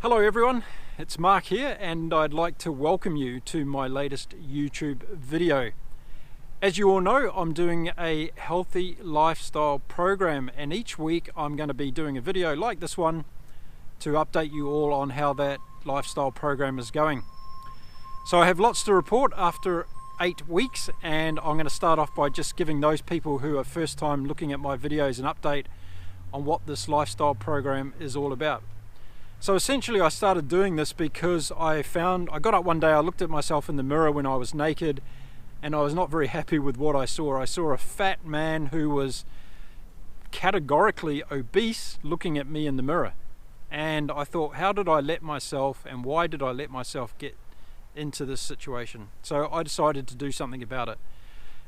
Hello everyone, it's Mark here and I'd like to welcome you to my latest YouTube video. As you all know, I'm doing a healthy lifestyle program and each week I'm going to be doing a video like this one to update you all on how that lifestyle program is going. So I have lots to report after 8 weeks and I'm going to start off by just giving those people who are first time looking at my videos an update on what this lifestyle program is all about. So essentially I started doing this because I got up one day, I looked at myself in the mirror when I was naked and I was not very happy with what I saw. I saw a fat man who was categorically obese looking at me in the mirror. And I thought, how did I let myself and why did I let myself get into this situation? So I decided to do something about it.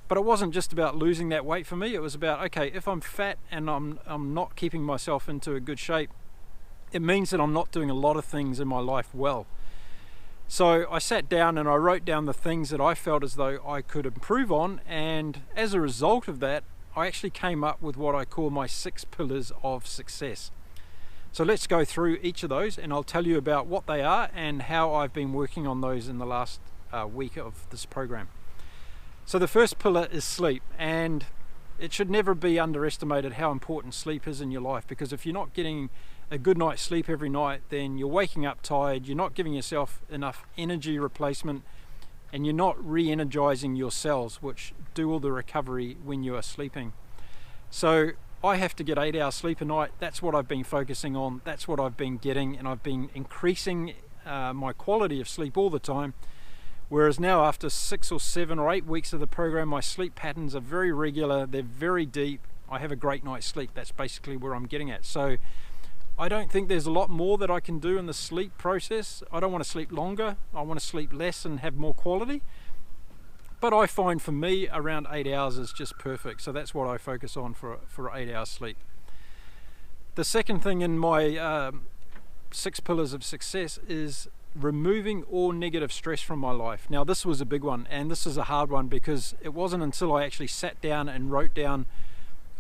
But it wasn't just about losing that weight for me, it was about, okay, if I'm fat and I'm not keeping myself into a good shape, it means that I'm not doing a lot of things in my life well. So I sat down and I wrote down the things that I felt as though I could improve on, and as a result of that I actually came up with what I call my 6 pillars of success. So let's go through each of those and I'll tell you about what they are and how I've been working on those in the last week of this program. So the first pillar is sleep, and it should never be underestimated how important sleep is in your life, because if you're not getting a good night's sleep every night, then you're waking up tired, you're not giving yourself enough energy replacement, and you're not re-energizing your cells, which do all the recovery when you are sleeping. So I have to get 8 hours sleep a night. That's what I've been focusing on, that's what I've been getting, and I've been increasing my quality of sleep all the time. Whereas now, after 6 or 7 or 8 weeks of the program, my sleep patterns are very regular, they're very deep, I have a great night's sleep. That's basically where I'm getting at. So I don't think there's a lot more that I can do in the sleep process. I don't want to sleep longer, I want to sleep less and have more quality. But I find for me around 8 hours is just perfect, so that's what I focus on for 8 hours sleep. The second thing in my 6 pillars of success is removing all negative stress from my life. Now this was a big one, and this is a hard one because it wasn't until I actually sat down and wrote down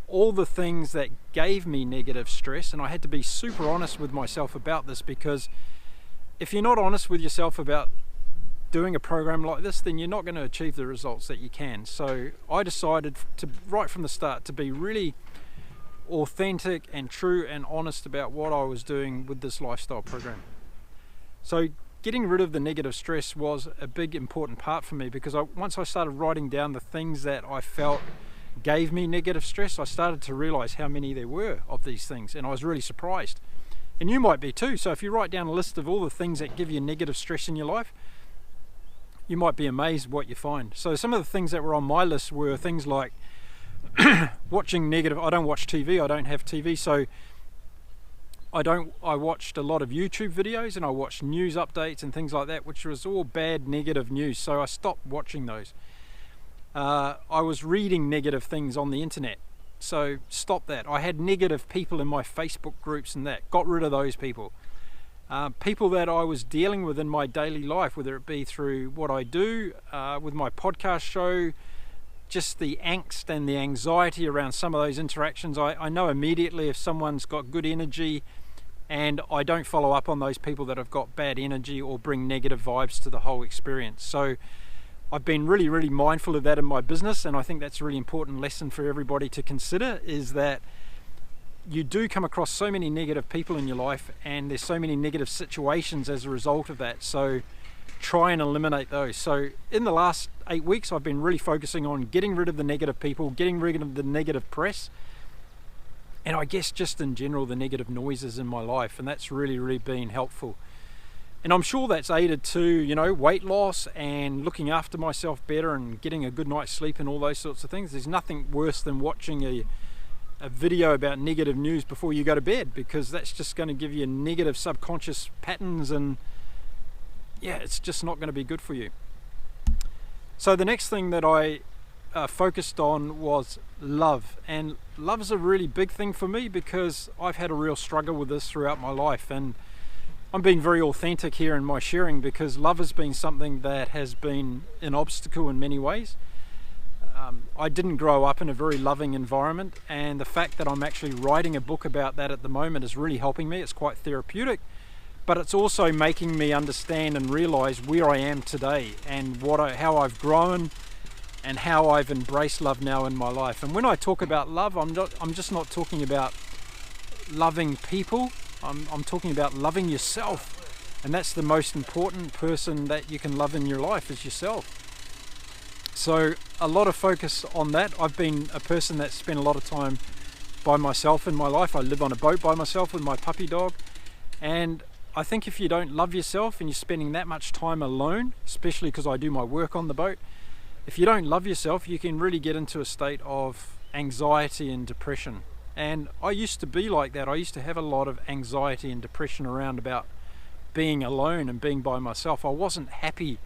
all the things that gave me negative stress, and I had to be super honest with myself about this, because if you're not honest with yourself about doing a program like this, then you're not going to achieve the results that you can. So I decided to, right from the start, to be really authentic and true and honest about what I was doing with this lifestyle program. So getting rid of the negative stress was a big important part for me, because once I started writing down the things that I felt gave me negative stress, I started to realize how many there were of these things, and I was really surprised. And you might be too. So if you write down a list of all the things that give you negative stress in your life, you might be amazed what you find. So some of the things that were on my list were things like watching negative. I don't watch TV, I don't have TV, so I watched a lot of YouTube videos and I watched news updates and things like that, which was all bad negative news, so I stopped watching those. I was reading negative things on the internet, so stop that. I had negative people in my Facebook groups and that, got rid of those people. People that I was dealing with in my daily life, whether it be through what I do with my podcast show, just the angst and the anxiety around some of those interactions. I know immediately if someone's got good energy, and I don't follow up on those people that have got bad energy or bring negative vibes to the whole experience. So I've been really, really mindful of that in my business, and I think that's a really important lesson for everybody to consider, is that you do come across so many negative people in your life, and there's so many negative situations as a result of that. So try and eliminate those. So in the last 8 weeks, I've been really focusing on getting rid of the negative people, getting rid of the negative press, and I guess just in general the negative noises in my life, and that's really, really been helpful. And I'm sure that's aided to, you know, weight loss and looking after myself better and getting a good night's sleep and all those sorts of things. There's nothing worse than watching a video about negative news before you go to bed, because that's just going to give you negative subconscious patterns, and yeah, it's just not going to be good for you. So the next thing that I focused on was love, and love is a really big thing for me because I've had a real struggle with this throughout my life, and I'm being very authentic here in my sharing because love has been something that has been an obstacle in many ways. I didn't grow up in a very loving environment, and the fact that I'm actually writing a book about that at the moment is really helping me. It's quite therapeutic, but it's also making me understand and realize where I am today and how I've grown and how I've embraced love now in my life. And when I talk about love, I'm just not talking about loving people. I'm talking about loving yourself, and that's the most important person that you can love in your life is yourself. So a lot of focus on that. I've been a person that's spent a lot of time by myself in my life. I live on a boat by myself with my puppy dog, and I think if you don't love yourself and you're spending that much time alone, especially because I do my work on the boat, if you don't love yourself, you can really get into a state of anxiety and depression. And I used to be like that. I used to have a lot of anxiety and depression around about being alone and being by myself. I wasn't happy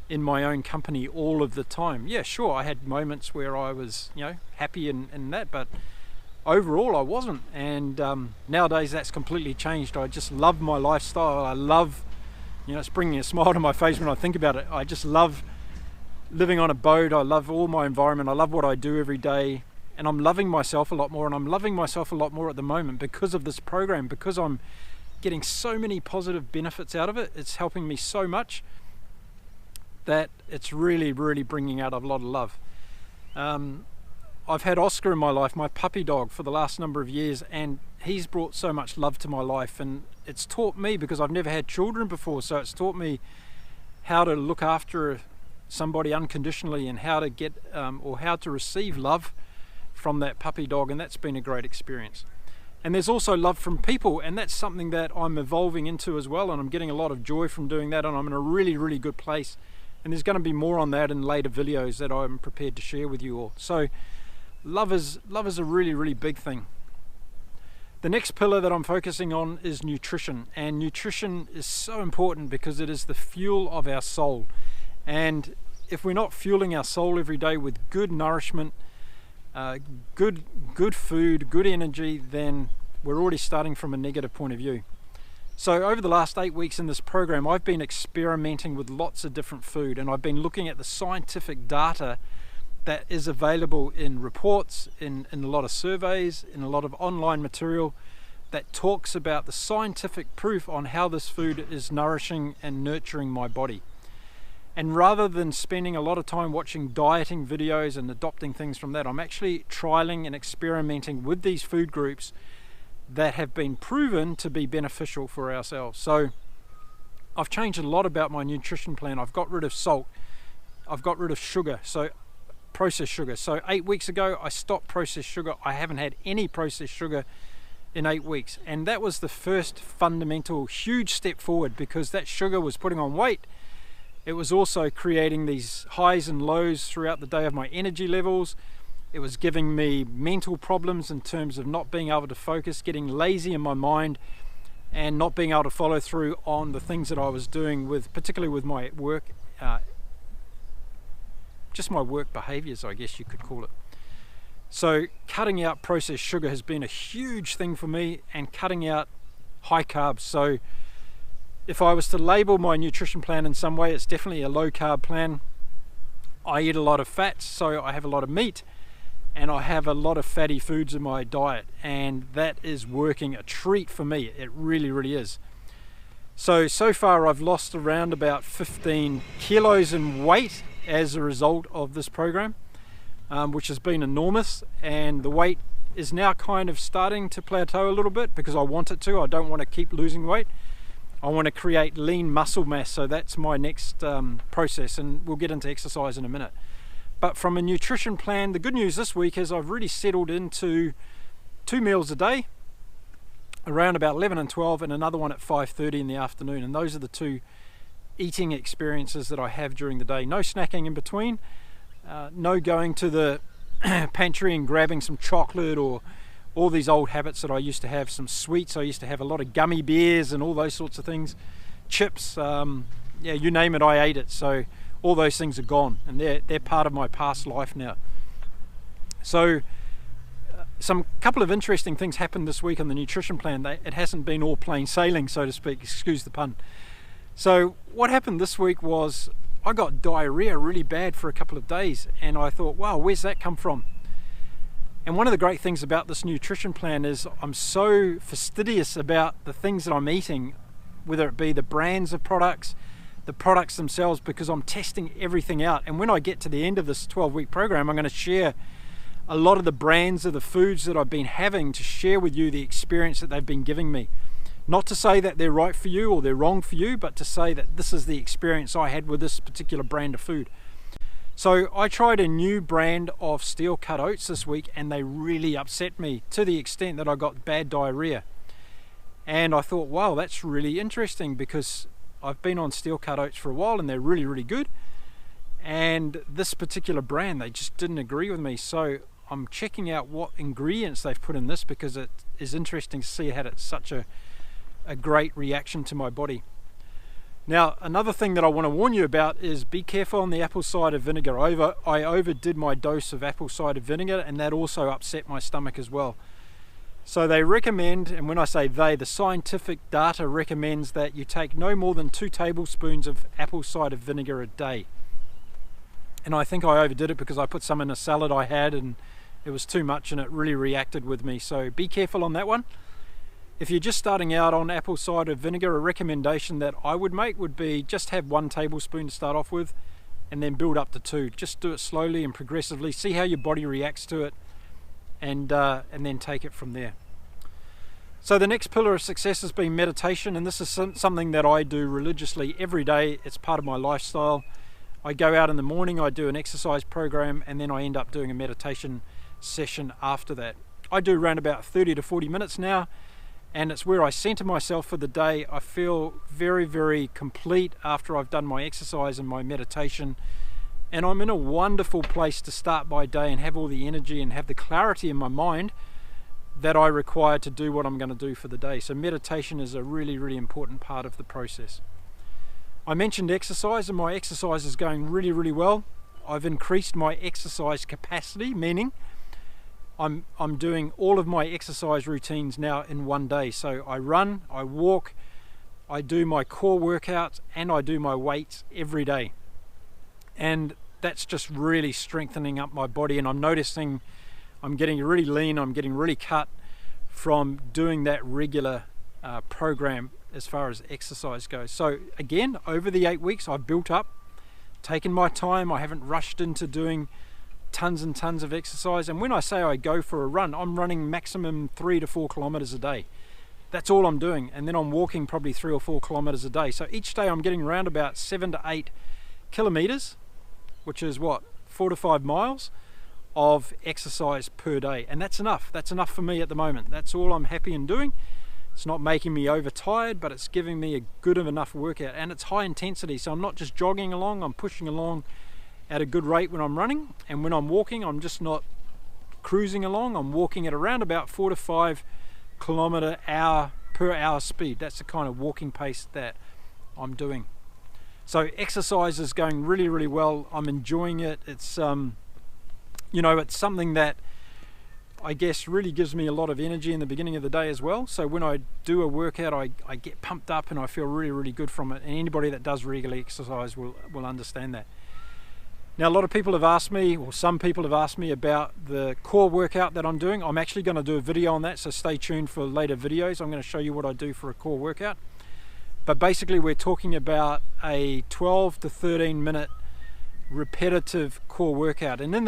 in my own company all of the time. Yeah, sure, I had moments where I was, happy in that, but overall I wasn't. And nowadays that's completely changed. I just love my lifestyle. I love, it's bringing a smile to my face when I think about it. I just love living on a boat. I love all my environment. I love what I do every day. And I'm loving myself a lot more, and I'm loving myself a lot more at the moment because of this program, because I'm getting so many positive benefits out of it. It's helping me so much that it's really, really bringing out a lot of love. I've had Oscar in my life, my puppy dog, for the last number of years, and he's brought so much love to my life. And it's taught me, because I've never had children before, so it's taught me how to look after somebody unconditionally and how to get or how to receive love from that puppy dog, and that's been a great experience. And there's also love from people, and that's something that I'm evolving into as well, and I'm getting a lot of joy from doing that, and I'm in a really, really good place. And there's going to be more on that in later videos that I'm prepared to share with you all. So love is a really, really big thing. The next pillar that I'm focusing on is nutrition, and nutrition is so important because it is the fuel of our soul. And if we're not fueling our soul every day with good nourishment, good food, good energy, then we're already starting from a negative point of view. So over the last 8 weeks in this program, I've been experimenting with lots of different food, and I've been looking at the scientific data that is available in reports, in a lot of surveys, in a lot of online material that talks about the scientific proof on how this food is nourishing and nurturing my body. And rather than spending a lot of time watching dieting videos and adopting things from that, I'm actually trialing and experimenting with these food groups that have been proven to be beneficial for ourselves. So I've changed a lot about my nutrition plan. I've got rid of salt. I've got rid of sugar, so processed sugar. So 8 weeks ago, I stopped processed sugar. I haven't had any processed sugar in 8 weeks. And that was the first fundamental huge step forward, because that sugar was putting on weight. It was also creating these highs and lows throughout the day of my energy levels. It was giving me mental problems in terms of not being able to focus, getting lazy in my mind, and not being able to follow through on the things that I was doing, particularly with my work, just my work behaviors, I guess you could call it. So cutting out processed sugar has been a huge thing for me, and cutting out high carbs. So if I was to label my nutrition plan in some way, it's definitely a low carb plan. I eat a lot of fats, so I have a lot of meat, and I have a lot of fatty foods in my diet, and that is working a treat for me. It really, really is. So far I've lost around about 15 kilos in weight as a result of this program, which has been enormous, and the weight is now kind of starting to plateau a little bit because I want it to. I don't want to keep losing weight. I want to create lean muscle mass, so that's my next process, and we'll get into exercise in a minute. But from a nutrition plan, the good news this week is I've really settled into 2 meals a day, around about 11 and 12, and another one at 5:30 in the afternoon, and those are the 2 eating experiences that I have during the day. No snacking in between, no going to the pantry and grabbing some chocolate or all these old habits that I used to have, some sweets. I used to have a lot of gummy bears and all those sorts of things, chips, yeah, you name it, I ate it. So all those things are gone, and they're part of my past life now. So some couple of interesting things happened this week on the nutrition plan. It hasn't been all plain sailing, so to speak, excuse the pun. So what happened this week was I got diarrhea really bad for a couple of days, and I thought, wow, where's that come from? And one of the great things about this nutrition plan is I'm so fastidious about the things that I'm eating whether it be the brands of products, the products themselves, because I'm testing everything out. And when I get to the end of this 12-week program, I'm going to share a lot of the brands of the foods that I've been having, to share with you the experience that they've been giving me. Not to say that they're right for you or they're wrong for you, but to say that this is the experience I had with this particular brand of food. So I tried a new brand of steel cut oats this week, and they really upset me to the extent that I got bad diarrhea. And I thought, wow, that's really interesting, because I've been on steel cut oats for a while and they're really, really good. And this particular brand, they just didn't agree with me. So I'm checking out what ingredients they've put in this, because it is interesting to see how it's such a great reaction to my body. Now, another thing that I want to warn you about is be careful on the apple cider vinegar. I overdid my dose of apple cider vinegar, and that also upset my stomach as well. So they recommend, and when I say they, the scientific data recommends that you take no more than 2 tablespoons of apple cider vinegar a day. And I think I overdid it, because I put some in a salad I had and it was too much and it really reacted with me. So be careful on that one. If you're just starting out on apple cider vinegar, a recommendation that I would make would be just have 1 tablespoon to start off with, and then build up to 2. Just do it slowly and progressively, see how your body reacts to it, and then take it from there. So the next pillar of success has been meditation, and this is something that I do religiously every day. It's part of my lifestyle. I go out in the morning, I do an exercise program, and then I end up doing a meditation session after that. I do around about 30 to 40 minutes now, and it's where I center myself for the day. I feel very, very complete after I've done my exercise and my meditation, and I'm in a wonderful place to start my day and have all the energy and have the clarity in my mind that I require to do what I'm going to do for the day. So meditation is a really, really important part of the process. I mentioned exercise, and my exercise is going really, really well. I've increased my exercise capacity, meaning I'm doing all of my exercise routines now in one day. So I run, I walk, I do my core workouts, and I do my weights every day. And that's just really strengthening up my body, and I'm noticing I'm getting really lean, I'm getting really cut from doing that regular program as far as exercise goes. So again, over the 8 weeks I've built up, taken my time. I haven't rushed into doing tons and tons of exercise, and when I say I go for a run, I'm running maximum 3 to 4 kilometers a day. That's all I'm doing, and then I'm walking probably 3 or 4 kilometers a day. So each day I'm getting around about 7 to 8 kilometers, which is what, 4 to 5 miles of exercise per day, and that's enough. That's enough for me at the moment. That's all I'm happy in doing. It's not making me overtired, but it's giving me a good enough workout, and it's high intensity, so I'm not just jogging along, I'm pushing along at a good rate when I'm running, and when I'm walking, I'm just not cruising along. I'm walking at around about 4 to 5 kilometer per hour speed. That's the kind of walking pace that I'm doing. So exercise is going really, really well. I'm enjoying it. It's it's something that I guess really gives me a lot of energy in the beginning of the day as well. So when I do a workout, I get pumped up and I feel really, really good from it. And anybody that does regular exercise will understand that. Now, a lot of people have asked me, or some people have asked me about the core workout that I'm doing. I'm actually going to do a video on that, so stay tuned for later videos. I'm going to show you what I do for a core workout. But basically, we're talking about a 12 to 13 minute repetitive core workout. And in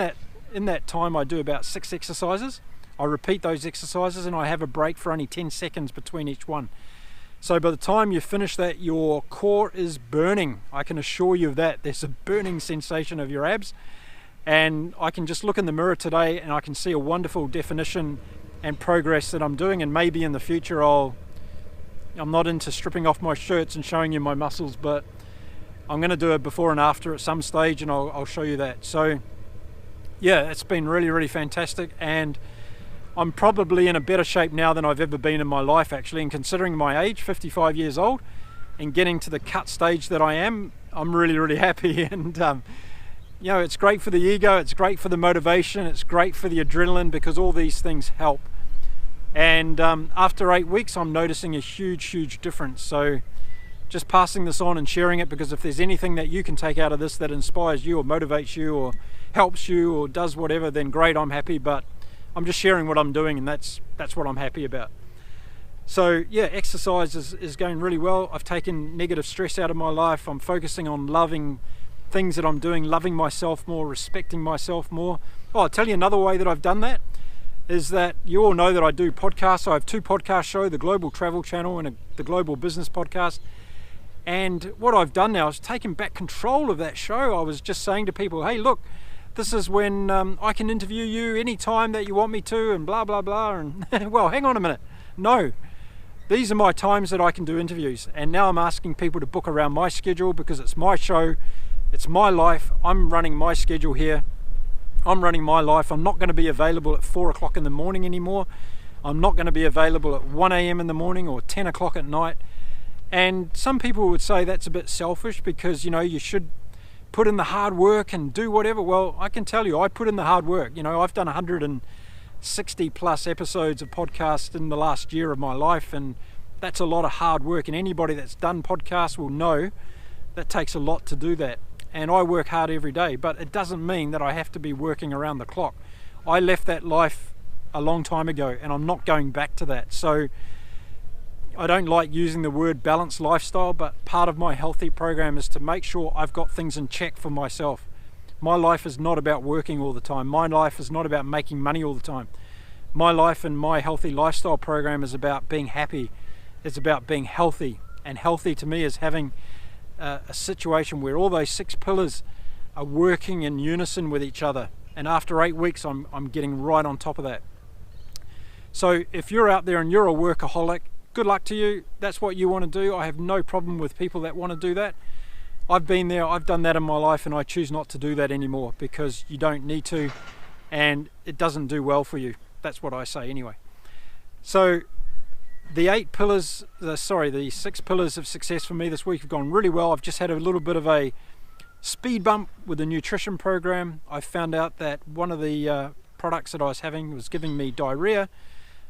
that time, I do about 6 exercises. I repeat those exercises, and I have a break for only 10 seconds between each one. So by the time you finish that, your core is burning. I can assure you of that. There's a burning sensation of your abs, and I can just look in the mirror today and I can see a wonderful definition and progress that I'm doing. And maybe in the future I'm not into stripping off my shirts and showing you my muscles, but I'm going to do a before and after at some stage, and I'll show you that. So yeah, it's been really, really fantastic, and I'm probably in a better shape now than I've ever been in my life, actually. And considering my age, 55 years old, and getting to the cut stage that I am, I'm really, really happy. And it's great for the ego, it's great for the motivation, it's great for the adrenaline, because all these things help. And after 8 weeks, I'm noticing a huge, huge difference. So just passing this on and sharing it, because if there's anything that you can take out of this that inspires you or motivates you or helps you or does whatever, then great, I'm happy. But I'm just sharing what I'm doing, and that's what I'm happy about. So yeah, exercise is going really well. I've taken negative stress out of my life. I'm focusing on loving things that I'm doing, loving myself more, respecting myself more. Oh, I'll tell you another way that I've done that is that you all know that I do podcasts. I have 2 podcast shows, the Global Travel Channel and the Global Business Podcast. And what I've done now is taken back control of that show. I was just saying to people, hey, look, this is when I can interview you anytime that you want me to, and blah, blah, blah. And well, hang on a minute. No, these are my times that I can do interviews. And now I'm asking people to book around my schedule because it's my show. It's my life. I'm running my schedule here. I'm running my life. I'm not going to be available at 4 o'clock in the morning anymore. I'm not going to be available at 1 a.m. in the morning or 10 o'clock at night. And some people would say that's a bit selfish because, you know, you should put in the hard work and do whatever. Well, I can tell you, I put in the hard work. You know, I've done 160 plus episodes of podcasts in the last year of my life, and that's a lot of hard work. And anybody that's done podcasts will know that takes a lot to do that. And I work hard every day, but it doesn't mean that I have to be working around the clock. I left that life a long time ago, and I'm not going back to that. So I don't like using the word balanced lifestyle, but part of my healthy program is to make sure I've got things in check for myself. My life is not about working all the time. My life is not about making money all the time. My life and my healthy lifestyle program is about being happy. It's about being healthy. And healthy to me is having a situation where all those 6 pillars are working in unison with each other. And after 8 weeks, I'm getting right on top of that. So if you're out there and you're a workaholic, good luck to you. That's what you want to do. I have no problem with people that want to do that. I've been there, I've done that in my life, and I choose not to do that anymore because you don't need to, and it doesn't do well for you. That's what I say anyway. So the 6 pillars of success for me this week have gone really well. I've just had a little bit of a speed bump with the nutrition program. I found out that one of the products that I was having was giving me diarrhea.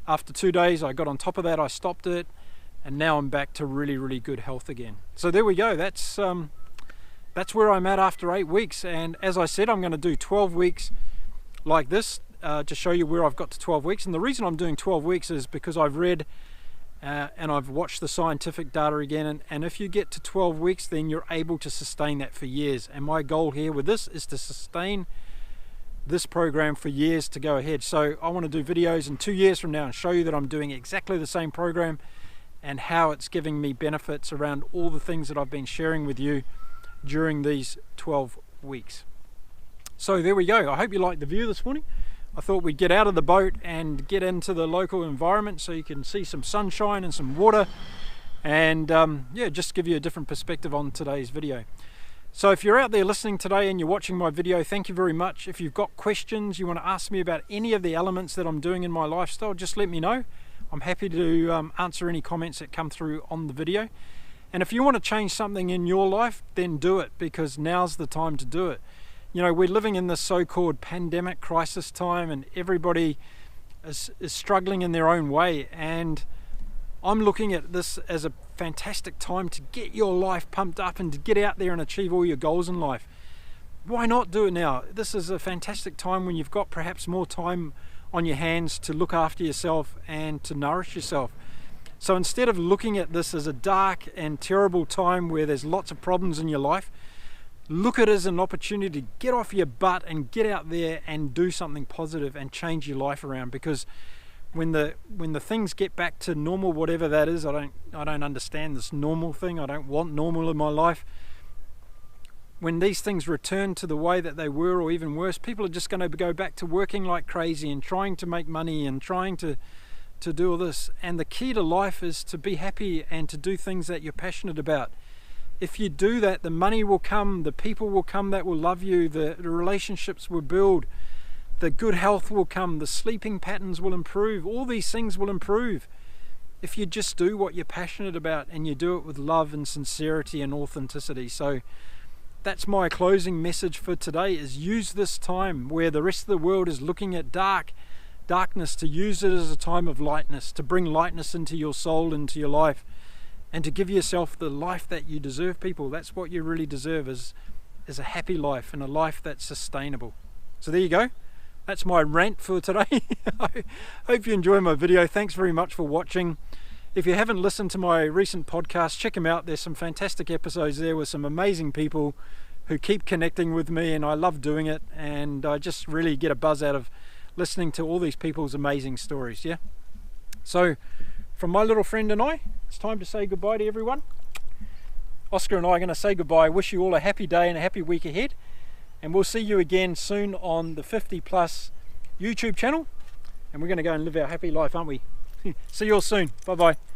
After 2 days, I got on top of that, I stopped it, and now I'm back to really, really good health again. So there we go. That's where I'm at after 8 weeks. And as I said, I'm going to do 12 weeks like this to show you where I've got to 12 weeks. And the reason I'm doing 12 weeks is because I've read and I've watched the scientific data again. And if you get to 12 weeks, then you're able to sustain that for years. And my goal here with this is to sustain this program for years to go ahead. So I want to do videos in 2 years from now and show you that I'm doing exactly the same program and how it's giving me benefits around all the things that I've been sharing with you during these 12 weeks. So there we go. I hope you liked the view this morning. I thought we'd get out of the boat and get into the local environment so you can see some sunshine and some water, and yeah, just give you a different perspective on today's video. So if you're out there listening today and you're watching my video, thank you very much. If you've got questions, you want to ask me about any of the elements that I'm doing in my lifestyle, just let me know. I'm happy to answer any comments that come through on the video. And if you want to change something in your life, then do it, because now's the time to do it. You know, we're living in this so-called pandemic crisis time, and everybody is struggling in their own way. And I'm looking at this as a fantastic time to get your life pumped up and to get out there and achieve all your goals in life. Why not do it now? This is a fantastic time when you've got perhaps more time on your hands to look after yourself and to nourish yourself. So instead of looking at this as a dark and terrible time where there's lots of problems in your life, look at it as an opportunity to get off your butt and get out there and do something positive and change your life around. Because when the things get back to normal, whatever that is, I don't understand this normal thing. I don't want normal in my life. When these things return to the way that they were, or even worse, people are just going to go back to working like crazy and trying to make money and trying to do all this. And the key to life is to be happy and to do things that you're passionate about. If you do that, the money will come, the people will come that will love you, the relationships will build, the good health will come, the sleeping patterns will improve, all these things will improve if you just do what you're passionate about and you do it with love and sincerity and authenticity. So that's my closing message for today, is use this time where the rest of the world is looking at darkness, to use it as a time of lightness, to bring lightness into your soul, into your life, and to give yourself the life that you deserve, people. That's what you really deserve, is a happy life and a life that's sustainable. So there you go. That's my rant for today. I hope you enjoy my video. Thanks very much for watching. If you haven't listened to my recent podcast, check them out. There's some fantastic episodes there with some amazing people who keep connecting with me, and I love doing it, and I just really get a buzz out of listening to all these people's amazing stories. Yeah. So from my little friend and I, it's time to say goodbye to everyone. Oscar and I are going to say goodbye. Wish you all a happy day and a happy week ahead, and we'll see you again soon on the 50 Plus YouTube channel, and we're going to go and live our happy life, aren't we? See you all soon. Bye bye.